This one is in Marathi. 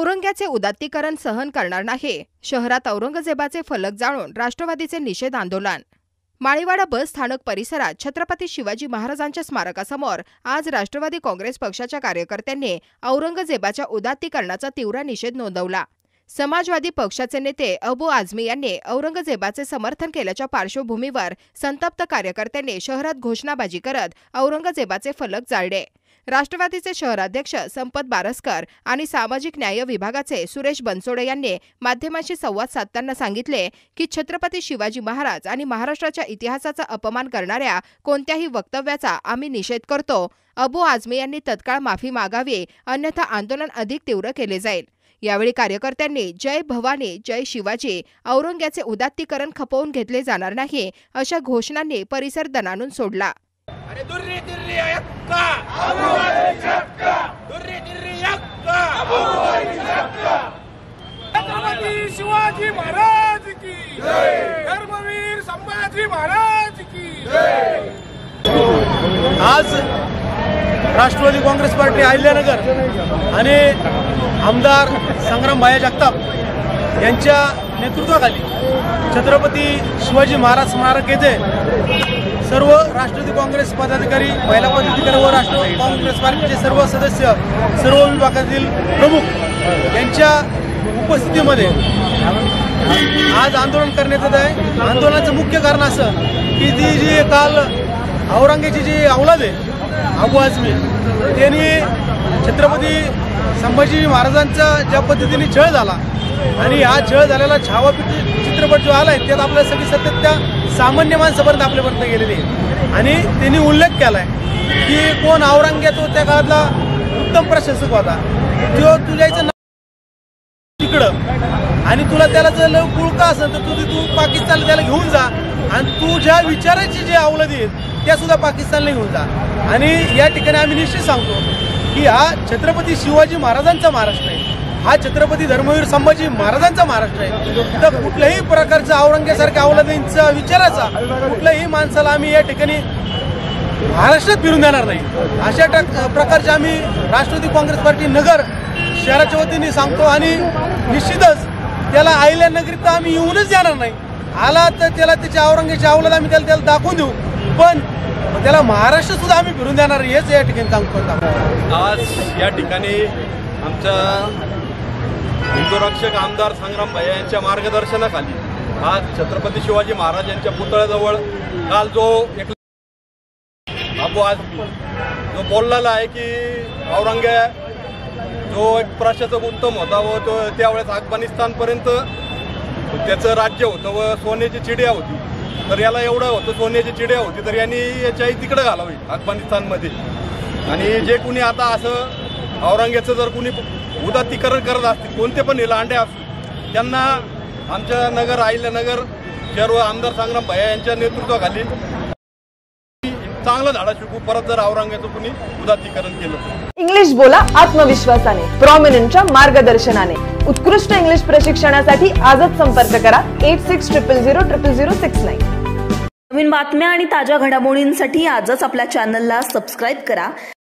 औरंग्याचे उदात्तीकरण सहन करणार नाही. शहरात औरंगजेबाचे फलक जाळून राष्ट्रवादीचे निषेध आंदोलन. माळीवाडा बस स्थानक परिसरात छत्रपती शिवाजी महाराजांच्या स्मारकासमोर आज राष्ट्रवादी काँग्रेस पक्षाच्या कार्यकर्त्यांनी औरंगजेबाच्या उदात्तीकरणाचा तीव्र निषेध नोंदवला. समाजवादी पक्षाचे नेते अबू आझमी यांनी औरंगजेबाचे समर्थन केल्याच्या पार्श्वभूमीवर संतप्त कार्यकर्त्यांनी शहरात घोषणाबाजी करत औरंगजेबाचे फलक जाळले. राष्ट्रवादीचे शहराध्यक्ष संपत बारस्कर आणि सामाजिक न्याय विभागाचे सुरेश बनसोडे यांनी माध्यमांशी संवाद साधताना सांगितले की छत्रपती शिवाजी महाराज आणि महाराष्ट्राच्या इतिहासाचा अपमान करणाऱ्या कोणत्याही वक्तव्याचा आम्ही निषेध करतो. अबू आझमी यांनी तत्काळ माफी मागावी, अन्यथा आंदोलन अधिक तीव्र केले जाईल. यावेळी कार्यकर्त्यांनी जय भवानी जय शिवाजी, औरंग्याचे उदात्तीकरण खपवून घेतले जाणार नाही अशा घोषणांनी परिसर दणाणून सोडला. छत्रपती शिवाजी महाराज की जय, धर्मवीर संभाजी महाराज की जय. आज राष्ट्रवादी काँग्रेस पार्टी अहिल्यानगर आणि आमदार संग्रामभाई जगताप यांच्या नेतृत्वाखाली छत्रपती शिवाजी महाराज स्मारक येथे सर्व राष्ट्रवादी काँग्रेस पदाधिकारी, महिला पदाधिकारी व राष्ट्रवादी काँग्रेस पार्टीचे सर्व सदस्य, सर्व विभागातील प्रमुख यांच्या उपस्थितीमध्ये आज आंदोलन करण्यात येत आहे. आंदोलनाचं मुख्य कारण असं की ती जी काल औरंग्याची जी अवलाद आहे अबू आझमी, त्यांनी छत्रपती संभाजी महाराजांचा ज्या पद्धतीने छळ झाला आणि हा छळ झालेला छावा चित्रपट जो आलाय त्यात आपल्या सगळी सतत त्या सामान्य माणसापर्यंत आपल्यापर्यंत गेलेली आहे. आणि त्यांनी उल्लेख केलाय की कोण औरंग्या तो त्या काळातला उत्तम प्रशासक होता, तो तुझ्याचं तिकडं आणि तुला त्याला जर कुळका असेल तर तू पाकिस्तानला त्याला घेऊन जा आणि तू ज्या विचाराची जे अवलंदी आहेत त्या सुद्धा पाकिस्तानला घेऊन जा. आणि या ठिकाणी आम्ही निश्चित सांगतो की हा छत्रपती शिवाजी महाराजांचा महाराष्ट्र आहे, हा छत्रपती धर्मवीर संभाजी महाराजांचा महाराष्ट्र आहे. तर कुठल्याही प्रकारचा औरंग्यासारख्या अवलादींचा विचाराचा कुठल्याही माणसाला आम्ही या ठिकाणी महाराष्ट्रात फिरून देणार नाही. अशा प्रकारचे आम्ही राष्ट्रवादी काँग्रेस पार्टी नगर शहराच्या वतीने सांगतो आणि निश्चितच त्याला अहिल्यानगरीत आम्ही येऊनच देणार नाही. आला तर त्याला त्याच्या औरंग्याची अवलाद आम्ही त्याला दाखवून देऊ, पण त्याला महाराष्ट्र सुद्धा आम्ही फिरून देणार हेच या ठिकाणी सांगतो. आज या ठिकाणी आमच्या हिंदुरक्षक आमदार संग्रामभाई यांच्या मार्गदर्शनाखाली आज छत्रपती शिवाजी महाराज यांच्या पुतळ्याजवळ काल जो एक अबू आझमी जो बोललेला आहे की औरंग्या जो एक प्रशासक उत्तम होता व तो त्यावेळेस अफगाणिस्तानपर्यंत त्याचं राज्य होतं व सोन्याची चिडिया होती, तर याला एवढं होतं सोन्याची चिडिया होती तर यांनी याच्याही तिकडे घालावी अफगाणिस्तानमध्ये. आणि जे कुणी आता असं औरंग्याचं जर कुणी उदात्तीकरण करत असतील, कोणते पण लांडे असतील, त्यांना आमच्या नगर अहिल्यानगर सर्व आमदार संग्रामभाई यांच्या नेतृत्वाखाली चांगलं धाडा शिकू परत जर औरंग्याचं कुणी उदात्तीकरण केलं. इंग्लिश बोला आत्मविश्वासाने, प्रॉमिनंटच्या मार्गदर्शनाने. उत्कृष्ट इंग्लिश प्रशिक्षणासाठी आजच संपर्क करा 8600000069. नवीन बातम्या आणि ताज्या घडामोडींसाठी आजच आपल्या चॅनलला सबस्क्राईब करा.